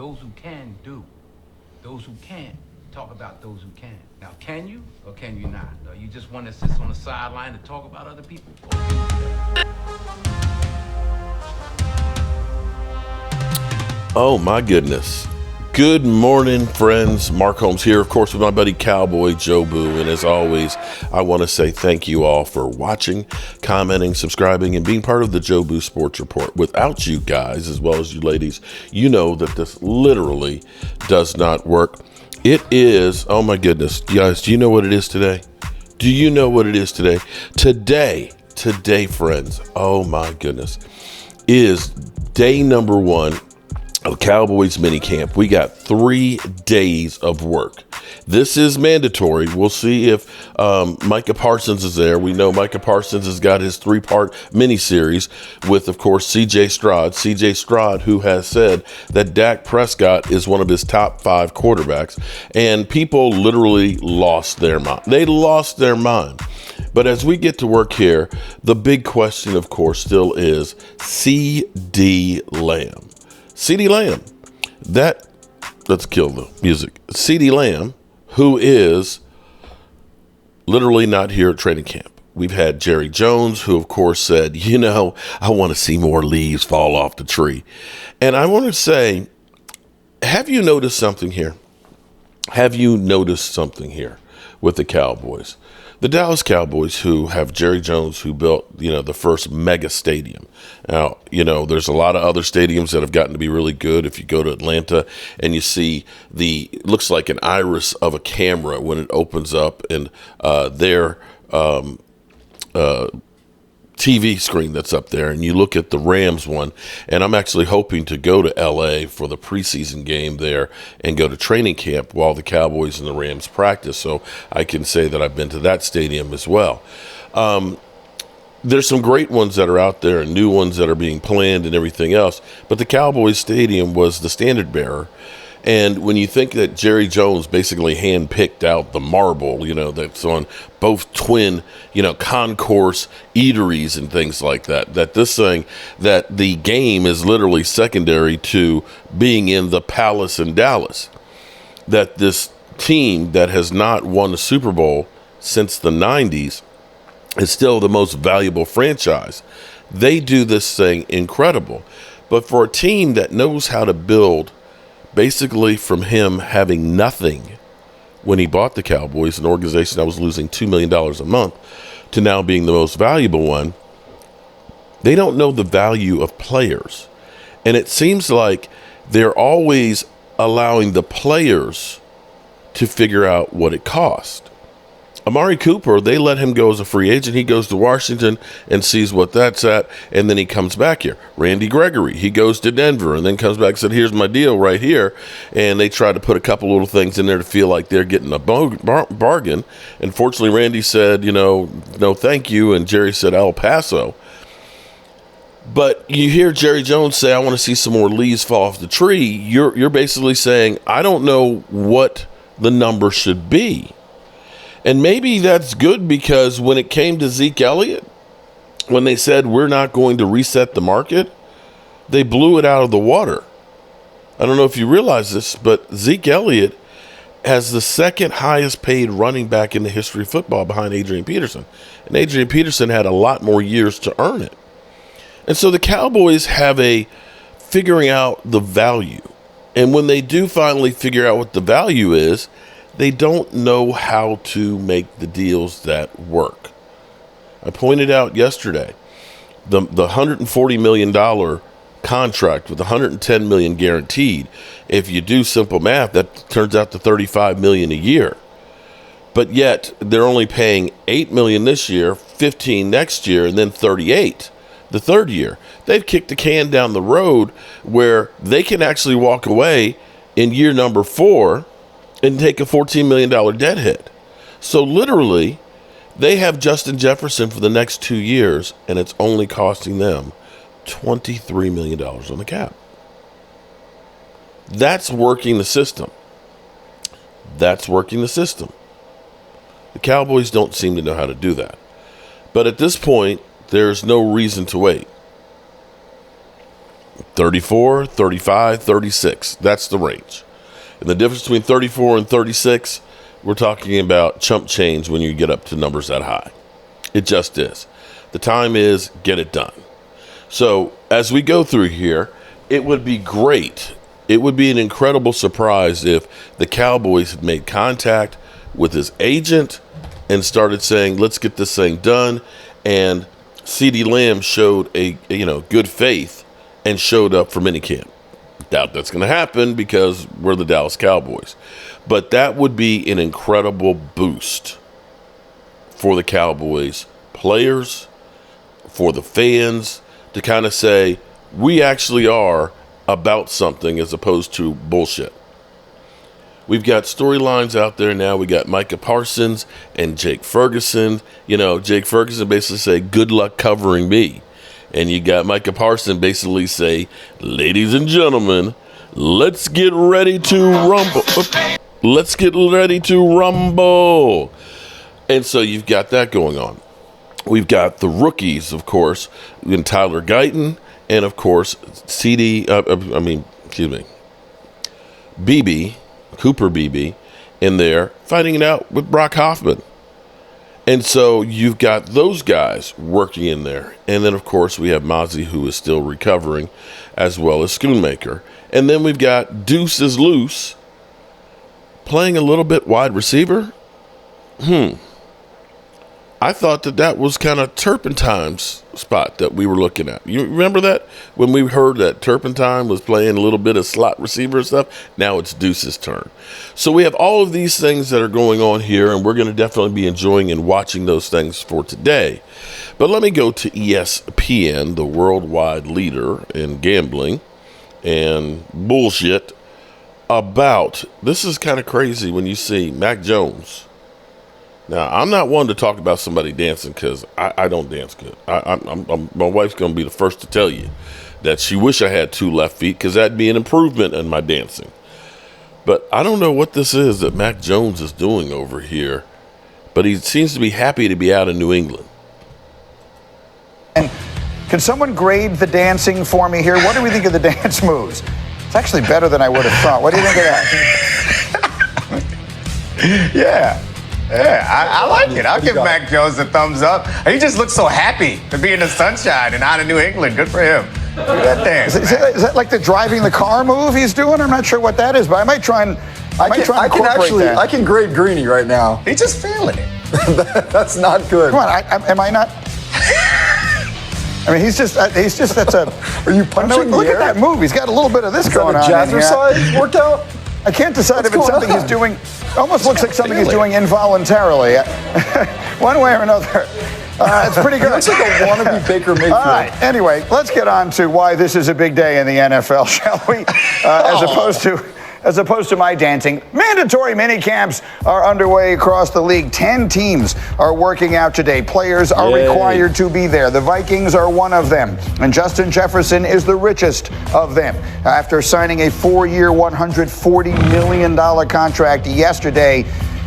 those who can do. Those who can't talk about those who can. Now, can you or can you not? Or you just want to sit on the sideline to talk about other people? Or can you do that? Oh my goodness. Good morning, friends. Mark Holmes here, of course, with my buddy Cowboy Joe Boo. And as always, I want to say thank you all for watching, commenting, subscribing, and being part of the Joe Boo Sports Report. Without you guys, as well as you ladies, you know that this literally does not work. It is, oh my goodness. Guys, do you know what it is today? Do you know what it is today? Today, friends, oh my goodness, is day number one of Cowboys minicamp. We got 3 days of work. This is mandatory. We'll see if Micah Parsons is there. We know Micah Parsons has got his 3-part miniseries with, of course, C.J. Stroud. C.J. Stroud, who has said that Dak Prescott is one of his top 5 quarterbacks. And people literally lost their mind. They lost their mind. But as we get to work here, the big question, of course, still is C.D. Lamb. CeeDee Lamb, let's kill the music. CeeDee Lamb, who is literally not here at training camp. We've had Jerry Jones, who of course said, I want to see more leaves fall off the tree. And I want to say, have you noticed something here? Have you noticed something here with the Cowboys? The Dallas Cowboys, who have Jerry Jones, who built, the first mega stadium. Now, there's a lot of other stadiums that have gotten to be really good. If you go to Atlanta and you see it looks like an iris of a camera when it opens up, and their TV screen that's up there, and you look at the Rams one, and I'm actually hoping to go to LA for the preseason game there and go to training camp while the Cowboys and the Rams practice, so I can say that I've been to that stadium as well. There's some great ones that are out there and new ones that are being planned and everything else, but the Cowboys stadium was the standard bearer. And when you think that Jerry Jones basically hand-picked out the marble, that's on both twin, concourse eateries and things like that that the game is literally secondary to being in the Palace in Dallas, that this team that has not won a Super Bowl since the 90s is still the most valuable franchise. They do this thing incredible. But for a team that knows how to build, basically from him having nothing when he bought the Cowboys, an organization that was losing $2 million a month, to now being the most valuable one, they don't know the value of players. And it seems like they're always allowing the players to figure out what it costs. Amari Cooper, they let him go as a free agent. He goes to Washington and sees what that's at, and then he comes back here. Randy Gregory, he goes to Denver and then comes back and said, here's my deal right here. And they try to put a couple little things in there to feel like they're getting a bargain. And fortunately, Randy said, no thank you, and Jerry said, El Paso. But you hear Jerry Jones say, I want to see some more leaves fall off the tree. You're basically saying, I don't know what the number should be. And maybe that's good, because when it came to Zeke Elliott, when they said we're not going to reset the market, they blew it out of the water. I don't know if you realize this, but Zeke Elliott has the second highest paid running back in the history of football behind Adrian Peterson. And Adrian Peterson had a lot more years to earn it. And so the Cowboys have a figuring out the value. And when they do finally figure out what the value is, they don't know how to make the deals that work. I pointed out yesterday the $140 million contract with $110 million guaranteed. If you do simple math, that turns out to $35 million a year. But yet they're only paying $8 million this year, $15 next year, and then $38 the third year. They've kicked the can down the road where they can actually walk away in year number 4 and take a $14 million debt hit. So literally, they have Justin Jefferson for the next 2 years, and it's only costing them $23 million on the cap. That's working the system. The Cowboys don't seem to know how to do that. But at this point, there's no reason to wait. 34, 35, 36. That's the range. And the difference between 34 and 36, we're talking about chump change when you get up to numbers that high. It just is. The time is get it done. So as we go through here, it would be great. It would be an incredible surprise if the Cowboys had made contact with his agent and started saying, let's get this thing done. And CeeDee Lamb showed a good faith and showed up for minicamp. Doubt that's going to happen because we're the Dallas Cowboys. But that would be an incredible boost for the Cowboys players, for the fans, to kind of say, we actually are about something as opposed to bullshit. We've got storylines out there now. We got Micah Parsons and Jake Ferguson. Jake Ferguson basically say, good luck covering me. And you got Micah Parsons basically say, ladies and gentlemen, let's get ready to rumble. Let's get ready to rumble. And so you've got that going on. We've got the rookies, of course, in Tyler Guyton, and of course, Cooper Beebe, in there fighting it out with Brock Hoffman. And so you've got those guys working in there. And then, of course, we have Mozzie, who is still recovering, as well as Schoonmaker. And then we've got Deuce is Loose playing a little bit wide receiver. I thought that was kind of Turpentine's spot that we were looking at. You remember that? When we heard that Turpentine was playing a little bit of slot receiver and stuff, now it's Deuce's turn. So we have all of these things that are going on here, and we're going to definitely be enjoying and watching those things for today. But let me go to ESPN, the worldwide leader in gambling and bullshit, about, this is kind of crazy when you see Mac Jones. Now, I'm not one to talk about somebody dancing because I don't dance good. My wife's going to be the first to tell you that she wish I had two left feet because that'd be an improvement in my dancing. But I don't know what this is that Mac Jones is doing over here, but he seems to be happy to be out in New England. And can someone grade the dancing for me here? What do we think of the dance moves? It's actually better than I would have thought. What do you think of that? Yeah, I like it. I'll give Mac Jones a thumbs up. He just looks so happy to be in the sunshine and out of New England. Good for him. Do that dance. Is that like the driving the car move he's doing? I'm not sure what that is, but I might try and incorporate that. I can grade Greeny right now. He's just feeling it. That's not good. Come on, am I not? I mean, he's just that's a. Are you punching Look at that move. He's got a little bit of this going on. Jazzercise workout? I can't decide if it's something he's doing. Almost looks like something he's doing involuntarily. One way or another. It's pretty good. It's like a wannabe Baker Mayfield. All right. Anyway, let's get on to why this is a big day in the NFL, shall we? As opposed to my dancing. Mandatory minicamps are underway across the league. 10 teams are working out today. Players are required to be there. The Vikings are one of them. And Justin Jefferson is the richest of them. After signing a 4-year, $140 million contract yesterday,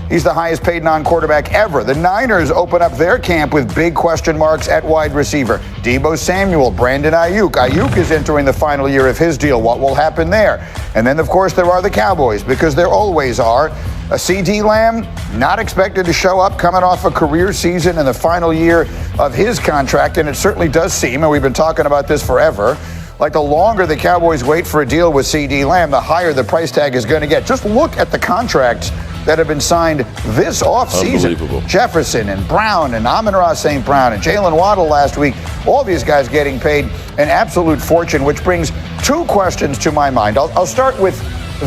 he's the highest paid non-quarterback ever. The Niners open up their camp with big question marks at wide receiver. Deebo Samuel, Brandon Ayuk. Ayuk is entering the final year of his deal. What will happen there? And then, of course, there are the Cowboys, because there always are. A CeeDee Lamb, not expected to show up, coming off a career season in the final year of his contract. And it certainly does seem, and we've been talking about this forever, like the longer the Cowboys wait for a deal with CeeDee Lamb, the higher the price tag is going to get. Just look at the contracts that have been signed this offseason. Jefferson and Brown and Amon-Ra St. Brown and Jalen Waddle last week. All these guys getting paid an absolute fortune, which brings two questions to my mind. I'll start with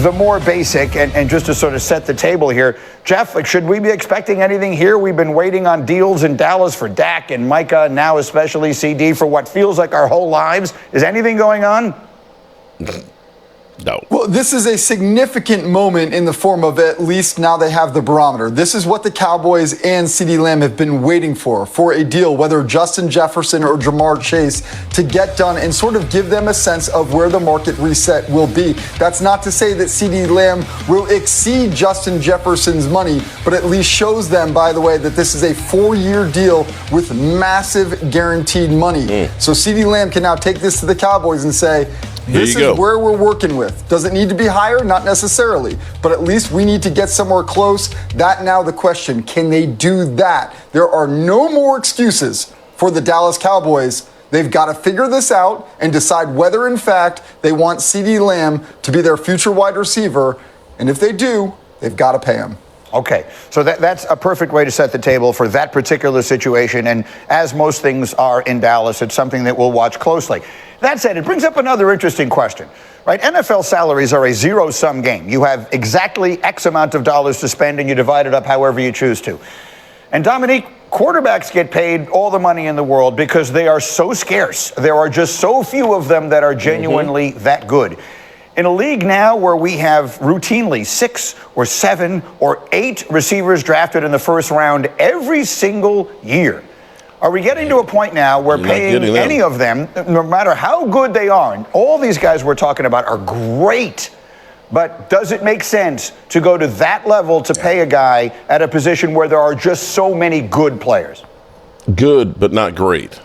the more basic and just to sort of set the table here. Jeff, should we be expecting anything here? We've been waiting on deals in Dallas for Dak and Micah, now especially CD, for what feels like our whole lives. Is anything going on? No. Well, this is a significant moment in the form of at least now they have the barometer. This is what the Cowboys and CeeDee Lamb have been waiting for a deal, whether Justin Jefferson or Jamar Chase, to get done and sort of give them a sense of where the market reset will be. That's not to say that CeeDee Lamb will exceed Justin Jefferson's money, but at least shows them, by the way, that this is a 4-year deal with massive guaranteed money. So CeeDee Lamb can now take this to the Cowboys and say, This is where we're working with. Does it need to be higher? Not necessarily, but at least we need to get somewhere close. That now the question, can they do that? There are no more excuses for the Dallas Cowboys. They've got to figure this out and decide whether, in fact, they want CeeDee Lamb to be their future wide receiver. And if they do, they've got to pay him. Okay, so that's a perfect way to set the table for that particular situation. And as most things are in Dallas, it's something that we'll watch closely. That said, it brings up another interesting question, right? NFL salaries are a zero-sum game. You have exactly X amount of dollars to spend, and you divide it up however you choose to. And Dominique, quarterbacks get paid all the money in the world because they are so scarce. There are just so few of them that are genuinely that good. In a league now where we have routinely 6 or 7 or 8 receivers drafted in the first round every single year, are we getting to a point now where paying any of them, no matter how good they are, and all these guys we're talking about are great, but does it make sense to go to that level to pay a guy at a position where there are just so many good players? Good, but not great.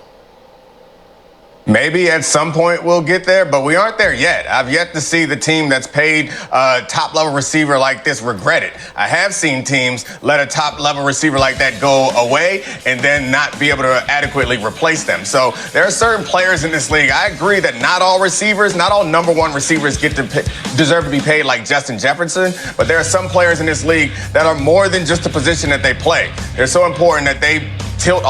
Maybe at some point we'll get there, but we aren't there yet. I've yet to see the team that's paid a top-level receiver like this regret it. I have seen teams let a top-level receiver like that go away and then not be able to adequately replace them. So there are certain players in this league. I agree that not all receivers, not all number one receivers deserve to be paid like Justin Jefferson, but there are some players in this league that are more than just the position that they play. They're so important that they tilt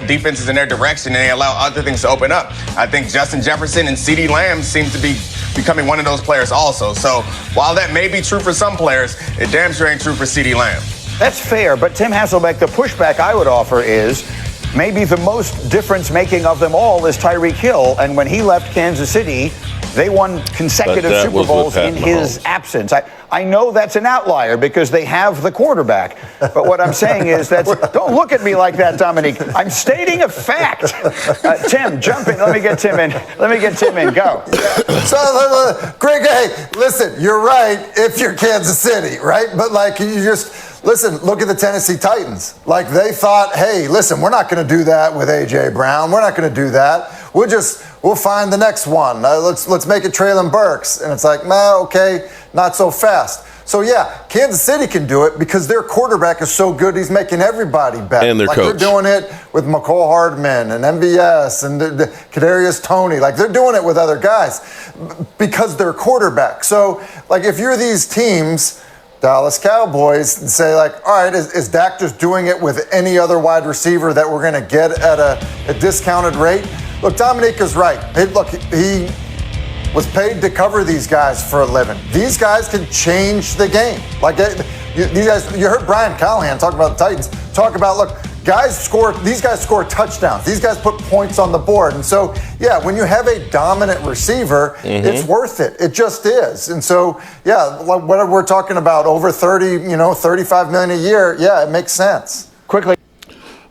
defenses in their direction, and they allow other things to open up. I think Justin Jefferson and CeeDee Lamb seem to be becoming one of those players also. So while that may be true for some players, it damn sure ain't true for CeeDee Lamb. That's fair, but Tim Hasselbeck, the pushback I would offer is maybe the most difference-making of them all is Tyreek Hill, and when he left Kansas City, they won consecutive Super Bowls in his absence. I know that's an outlier because they have the quarterback, but what I'm saying is don't look at me like that, Dominique. I'm stating a fact. Tim, jump in. Let me get Tim in. Go. So, Greg, hey, listen, you're right if you're Kansas City, right? But you just listen, look at the Tennessee Titans. They thought, hey, listen, we're not going to do that with A.J. Brown. We're not going to do that. We'll find the next one. Let's make it Treylon Burks. And it's okay, not so fast. So, yeah, Kansas City can do it because their quarterback is so good, he's making everybody better. And their coach. They're doing it with McCole Hardman and MVS and the Kadarius Toney. They're doing it with other guys because they're quarterback. So, if you're these teams, Dallas Cowboys, and say, all right, is Dak just doing it with any other wide receiver that we're going to get at a discounted rate? Look, Dominique is right. He was paid to cover these guys for a living. These guys can change the game. You heard Brian Callahan talk about the Titans, talk about, these guys score touchdowns. These guys put points on the board. And so, yeah, when you have a dominant receiver, it's worth it. It just is. And so, yeah, what we're talking about, over 35 million a year, yeah, it makes sense. Quickly.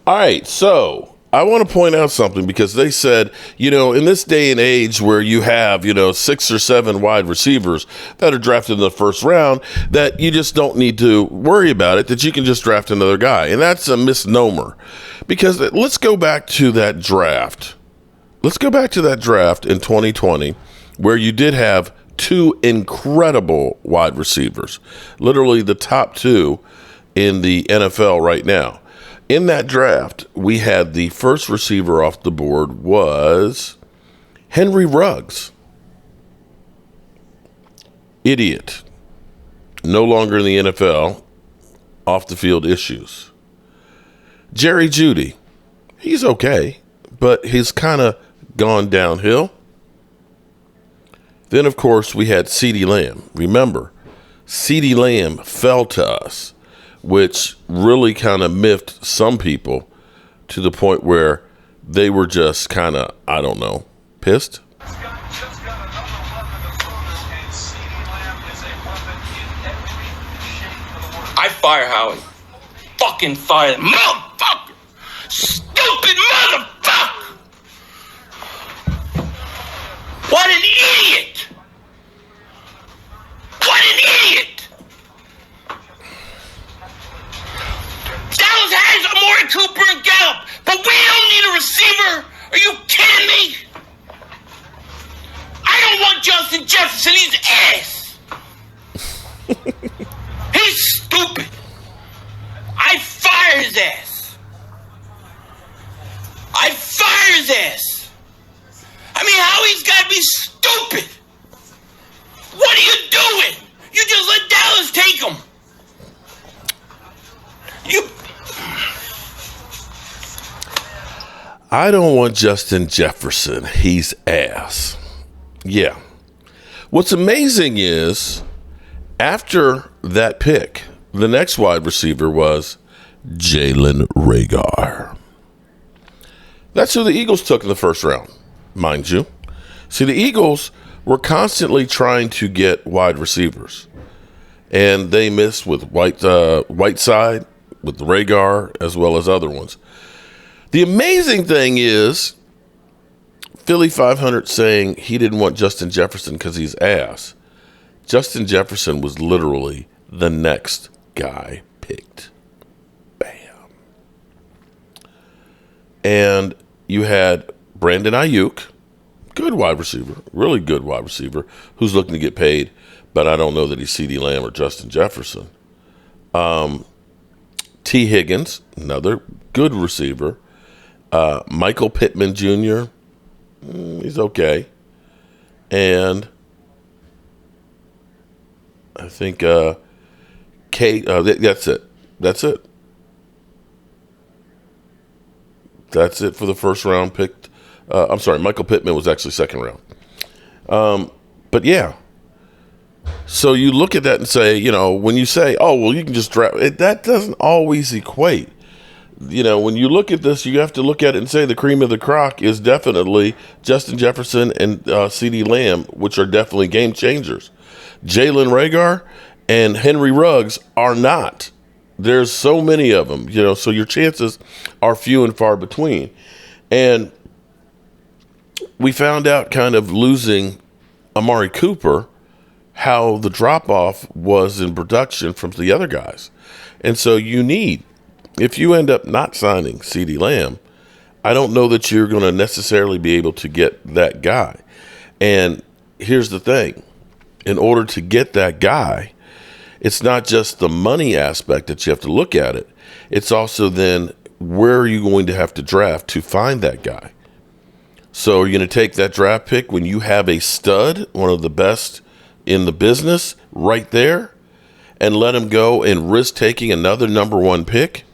All right, so I want to point out something because they said, in this day and age where you have, 6 or 7 wide receivers that are drafted in the first round, that you just don't need to worry about it, that you can just draft another guy. And that's a misnomer because let's go back to that draft. Let's go back to that draft in 2020 where you did have 2 incredible wide receivers, literally the top 2 in the NFL right now. In that draft, we had the first receiver off the board was Henry Ruggs. Idiot. No longer in the NFL. Off the field issues. Jerry Jeudy. He's okay, but he's kind of gone downhill. Then, of course, we had CeeDee Lamb. Remember, CeeDee Lamb fell to us, which really kind of miffed some people to the point where they were just kind of, pissed. I fire Howie. Fucking fire him. Motherfucker! Stupid motherfucker! What an idiot! What an idiot! Dallas has Amari Cooper and Gallup, but we don't need a receiver. Are you kidding me? I Jefferson, he's ass. He's stupid. I fire his ass. I fire his ass. I mean, how he's got to be stupid. What are you doing? You just let Dallas take him. I don't want Justin Jefferson. He's ass. Yeah. What's amazing is after that pick, the next wide receiver was Jalen Reagor. That's who the Eagles took in the first round, mind you. See, the Eagles were constantly trying to get wide receivers, and they missed with Whiteside, with Reagor, as well as other ones. The amazing thing is Philly 500 saying he didn't want Justin Jefferson because he's ass. Justin Jefferson was literally the next guy picked. B.A.M. And you had Brandon Ayuk, good wide receiver, really good wide receiver, who's looking to get paid, but I don't know that he's CeeDee Lamb or Justin Jefferson. T. Higgins, another good receiver. Michael Pittman Jr., he's okay. And I think that's it. That's it. That's it for the first round picked. I'm sorry, Michael Pittman was actually second round. But yeah. So you look at that and say, when you say, oh, well, you can just draft it, that doesn't always equate. When you look at this, you have to look at it and say the cream of the crop is definitely Justin Jefferson and CeeDee Lamb, which are definitely game changers. Jalen Reagor and Henry Ruggs are not. There's so many of them, so your chances are few and far between. And we found out kind of losing Amari Cooper, how the drop-off was in production from the other guys. And so if you end up not signing CeeDee Lamb, I don't know that you're going to necessarily be able to get that guy. And here's the thing. In order to get that guy, it's not just the money aspect that you have to look at it. It's also then where are you going to have to draft to find that guy? So are you going to take that draft pick when you have a stud, one of the best in the business right there, and let him go and risk taking another number one pick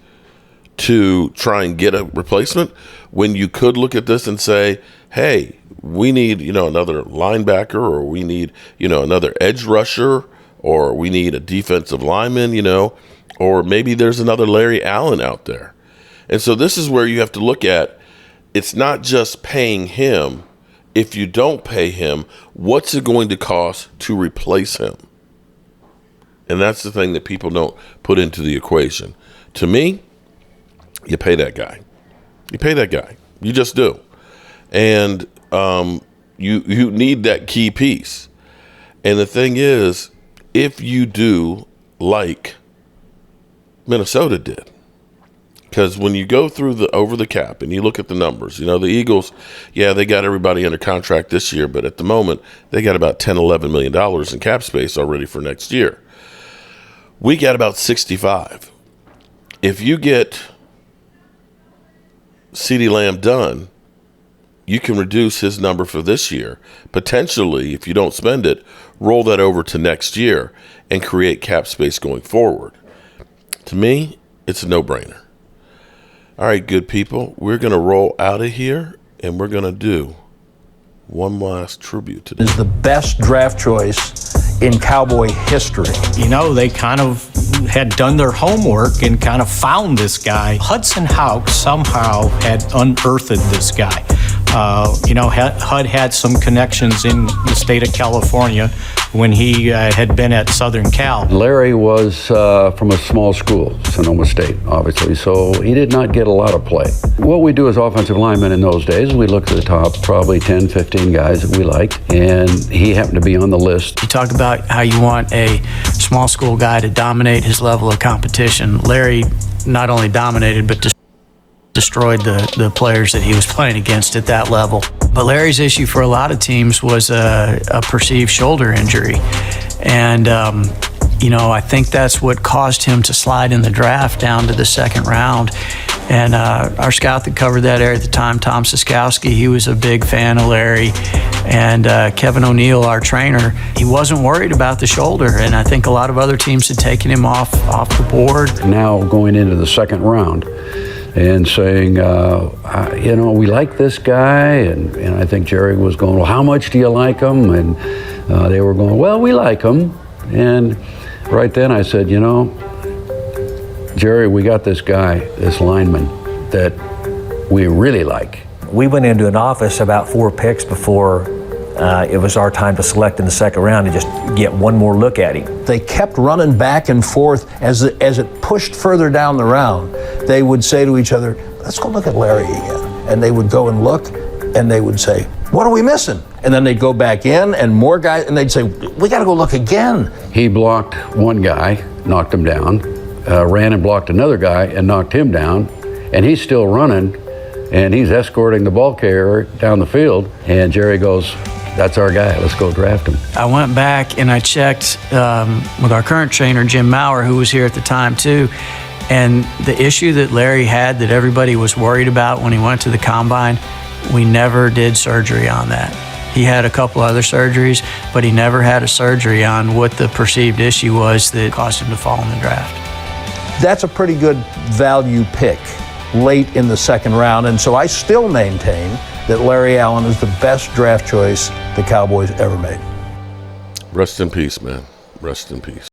to try and get a replacement, when you could look at this and say, hey, we need, another linebacker, or we need, another edge rusher, or we need a defensive lineman, or maybe there's another Larry Allen out there. And so this is where you have to look at, it's not just paying him. If you don't pay him, what's it going to cost to replace him? And that's the thing that people don't put into the equation. To me, you pay that guy. You pay that guy. You just do. And you need that key piece. And the thing is, if you do like Minnesota did, because when you go through the over the cap and you look at the numbers, the Eagles, they got everybody under contract this year, but at the moment, they got about $10, $11 million in cap space already for next year. We got about 65. If you get CeeDee Lamb done, you can reduce his number for this year. Potentially, if you don't spend it, roll that over to next year and create cap space going forward. To me, it's a no-brainer. All right, good people, we're going to roll out of here, and we're going to do one last tribute to this. Is the best draft choice in Cowboy history. They kind of had done their homework and kind of found this guy. Hudson Houck somehow had unearthed this guy. HUD had some connections in the state of California when he had been at Southern Cal. Larry was from a small school, Sonoma State, obviously, so he did not get a lot of play. What we do as offensive linemen in those days, we look at the top probably 10, 15 guys that we liked, and he happened to be on the list. You talk about how you want a small school guy to dominate his level of competition. Larry not only dominated, but destroyed the players that he was playing against at that level. But Larry's issue for a lot of teams was a perceived shoulder injury. And, I think that's what caused him to slide in the draft down to the second round. And our scout that covered that area at the time, Tom Siskowski, he was a big fan of Larry. And Kevin O'Neill, our trainer, he wasn't worried about the shoulder. And I think a lot of other teams had taken him off the board. Now going into the second round and saying, we like this guy. And I think Jerry was going, well, how much do you like him? And they were going, well, we like him. And right then I said, Jerry, we got this guy, this lineman, that we really like. We went into an office about 4 picks before it was our time to select in the second round and just get one more look at him. They kept running back and forth as it pushed further down the round. They would say to each other, let's go look at Larry again. And they would go and look, and they would say, what are we missing? And then they'd go back in, and more guys, and they'd say, we got to go look again. He blocked one guy, knocked him down, ran and blocked another guy and knocked him down, and he's still running, and he's escorting the ball carrier down the field, and Jerry goes, that's our guy, let's go draft him. I went back and I checked with our current trainer, Jim Maurer, who was here at the time too, and the issue that Larry had that everybody was worried about when he went to the combine, we never did surgery on that. He had a couple other surgeries, but he never had a surgery on what the perceived issue was that caused him to fall in the draft. That's a pretty good value pick late in the second round, and so I still maintain that Larry Allen is the best draft choice the Cowboys ever made. Rest in peace, man. Rest in peace.